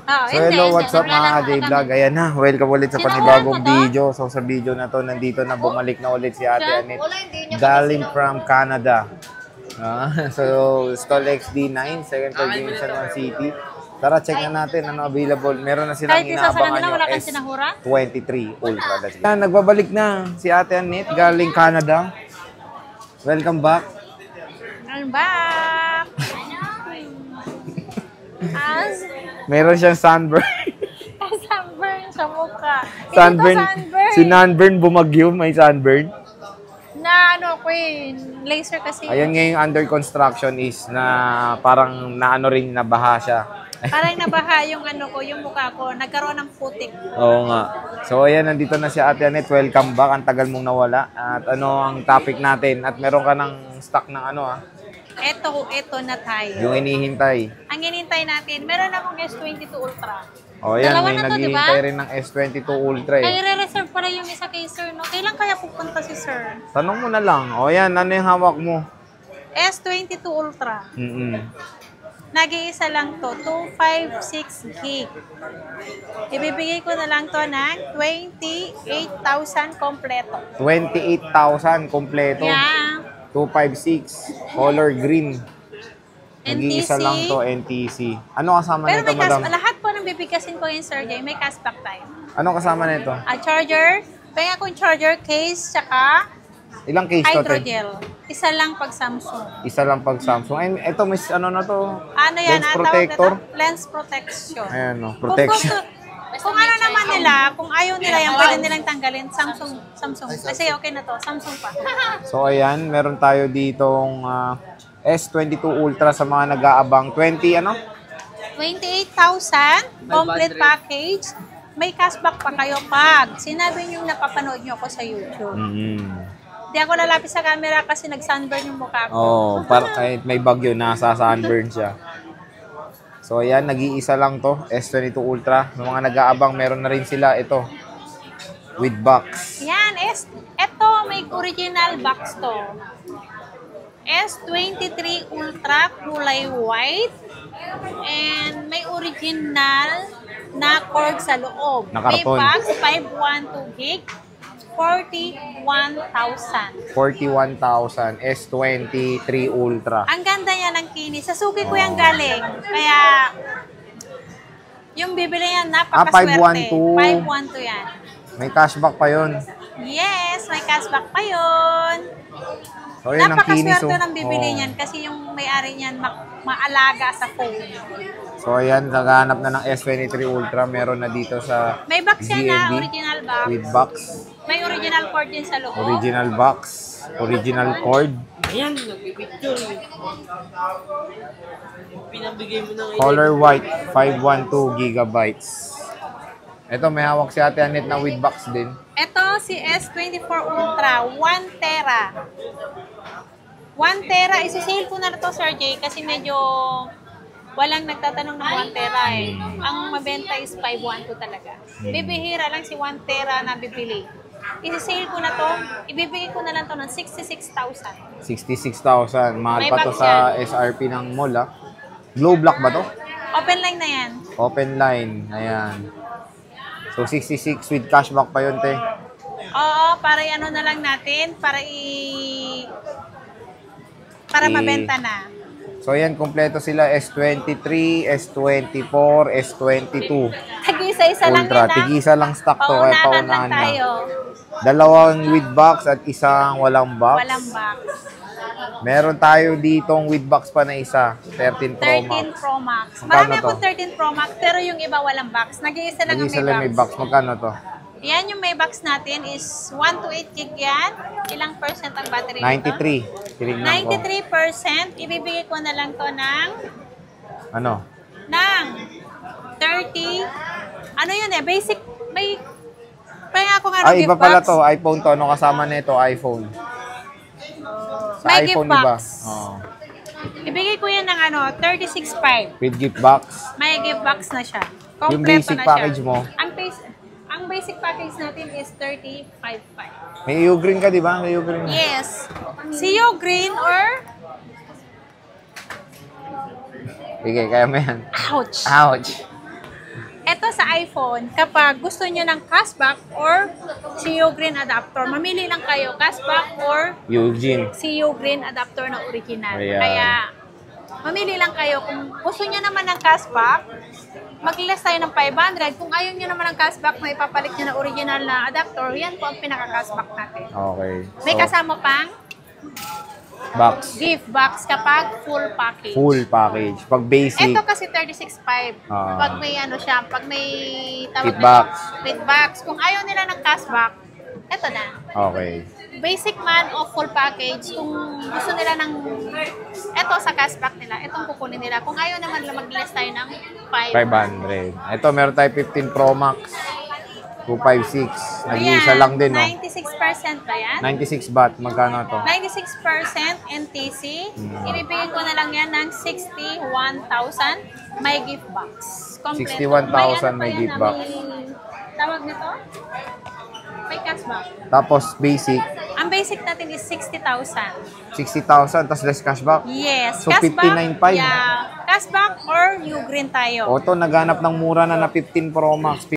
Oh, So hello, what's up mga J-Vlog? Ayan na, welcome ulit sa panibagong video. So sa video na to, nandito na bumalik na ulit si Ate Annette galing from Canada. So stall XD9, second floor game San Juan City. Tara, check na natin ano available. Meron na silang inaabangan yung S23 Ultra. Nagbabalik na si Ate Annette galing Canada. Welcome back. I'm back. Meron siyang sunburn. Sunburn sa mukha. Sunburn. Si Nanburn bumagyo, may sunburn. Na ano ko laser kasi. Ayan nga yung under construction is na parang naano rin nabaha siya. Parang nabaha yung ano ko, yung mukha ko. Nagkaroon ng putik. Oo nga. So ayan, nandito na si Ate Annette. Welcome back. Ang tagal mong nawala. At ano ang topic natin? At meron ka ng stock ng ano Ito na tayo. yung inihintay. Ang inihintay natin, meron akong S22 Ultra. O yan, Dalawa may na to, naghihintay diba? rin ng S22 Ultra Ay, re-reserve pala yung isa kay Sir, no? Kailan kaya pupunta si Sir? Tanong mo na lang. O yan, ano yung hawak mo? S22 Ultra. Nag-iisa lang to, 256 gig. Ibibigay ko na lang to ng 28,000 kompleto. 28,000 kompleto. Yeah. 256 color green. Nag-iisa lang to, NTC. Ano kasama Pero nito, madam? lahat po ng bibigasin ko yung Sir Jay, may cashback time. Ano kasama nito? A charger, penga akong charger case, tsaka Ilang case to? hydrogel. Isa lang pag Samsung. Isa lang pag Samsung. Ay, ito, miss, ano na to? Ano yan? Lens protector? Lens protection. Ayan, no, protection. Kung ano naman nila, kung ayaw nila yan, pwede nilang tanggalin. Samsung. Kasi okay na to. Samsung pa. So, ayan, meron tayo ditong S22 Ultra sa mga nag-aabang. 28,000 complete package. May cashback pa kayo pag sinabi nyo napapanood nyo ako sa YouTube. Hindi ako lalapit sa camera kasi nag-sunburn yung mukha ko. Oo, kahit may bagyo, nasa sunburn siya. So, ayan, nag-iisa lang to, S22 Ultra. Ng mga nag-aabang, meron na rin sila ito, with box. Yan, ito may original box to. S23 Ultra, kulay white. And may original na cord sa loob. May box, 512 gig. 41,000. 41,000 S23 Ultra. Ang ganda niya ng kinis. Sa suki ko yan galing. Kaya, yung bibili yan, napakaswerte. 512 yan. May cashback pa yun. Yes, may cashback pa yun. So, yun ang kinis. Napakaswerte ng bibili niyan kasi yung may-ari niyan maalaga sa phone. So, ayan, naghahanap na ng S23 Ultra. Meron na dito sa may box yan na, GND, original box. with box. May original cord din sa loob. Original box. Original cord. Ayan, nagbibigture. Pinabigay mo ng Color white, 512 gigabytes. Ito, may hawak si Ate Annette na with box din. Ito, si S24 Ultra, 1 tera. 1 tera, isi-sale ko na to, Sir Jay, kasi medyo walang nagtatanong ng 1 tera eh. Ang mabenta is 512 talaga. Bibihira lang si 1 tera na bibili. Isi-sale ko na to, ibibigay ko na lang to ng 66,000. 66,000. Mahal May pa to box sa SRP ng mall, ah. Glow black ba to? Open line na yan. Open line. Ayan. So, 66 with cashback pa yun, te. Oo, para ano na lang natin, para mabenta na. So, ayan, kompleto sila. S23, S24, S22. Tag-isa-isa lang Ultra. yan, ha? Tig-isa lang stock to, kaya Paunahan lang paunahan na. tayo. Dalawang with box at isang walang box. Walang box. Meron tayo ditong with box pa na isa. 13 Pro Max. 13 Pro Max. Magkano Marami to? akong 13 Pro Max, pero yung iba walang box. Nag-iisa lang ang Nag-isa lang may may box. box. Magkano to? Yan yung may box natin is 1 to 8 gig yan. Ilang percent ang battery nito? 93. Tinignan ko. 93%. Ibibigay ko na lang to ng Ano? 30. Ano yun eh? Basic. May ako nga Ay, gift iba pala box. to. iPhone to. Ano kasama nito? iPhone. Sa May iPhone, gift iba. box. Oh. Ibigay ko yan ng 36.5. With gift box. May gift box na siya. Yung Kompleto basic na package siya. mo? Ang basic package natin is 35.5. May U-Green ka, di ba? May U-Green. Yes. See you green or Sige, kaya mo yan. ouch. Ouch. iPhone kapag gusto nyo ng cashback or CU Green adapter. Mamili lang kayo, cashback or Eugene. CU Green adapter na original. Ayan. Kaya, mamili lang kayo. Kung gusto nyo naman ng cashback, mag-less tayo ng 500. Kung ayaw nyo naman ng cashback, may ipapalit nyo na original na adapter, yan po ang pinaka-cashback natin. Okay. May kasama pang Box. gift box kapag full package. Full package. Pag basic, Ito kasi 36.5. Pag may ano siya, pag may Gift box. Gift box. Kung ayaw nila ng cashback, ito na. okay. Basic man o full package, kung gusto nila ng ito sa cashback nila, itong kukunin nila. Kung ayaw naman mag-less tayo ng 500. Ito, meron tayo 15 Pro Max. 256. Nag-iisa lang din, no? 96% ba yan? 96 baht. Magkano to? 96% NTC. Ibibigay ko na lang yan ng 61,000. May gift box. Kompleto. 61,000 may ano pa gift yan, box. May tawag nito? May cashback. Tapos basic, Ang basic natin is 60,000. 60,000, tapos less cashback. Yes. So, cashback, 59.5. Yeah. Cashback or new green tayo. O, ito, naghanap ng mura na 15 Pro Max.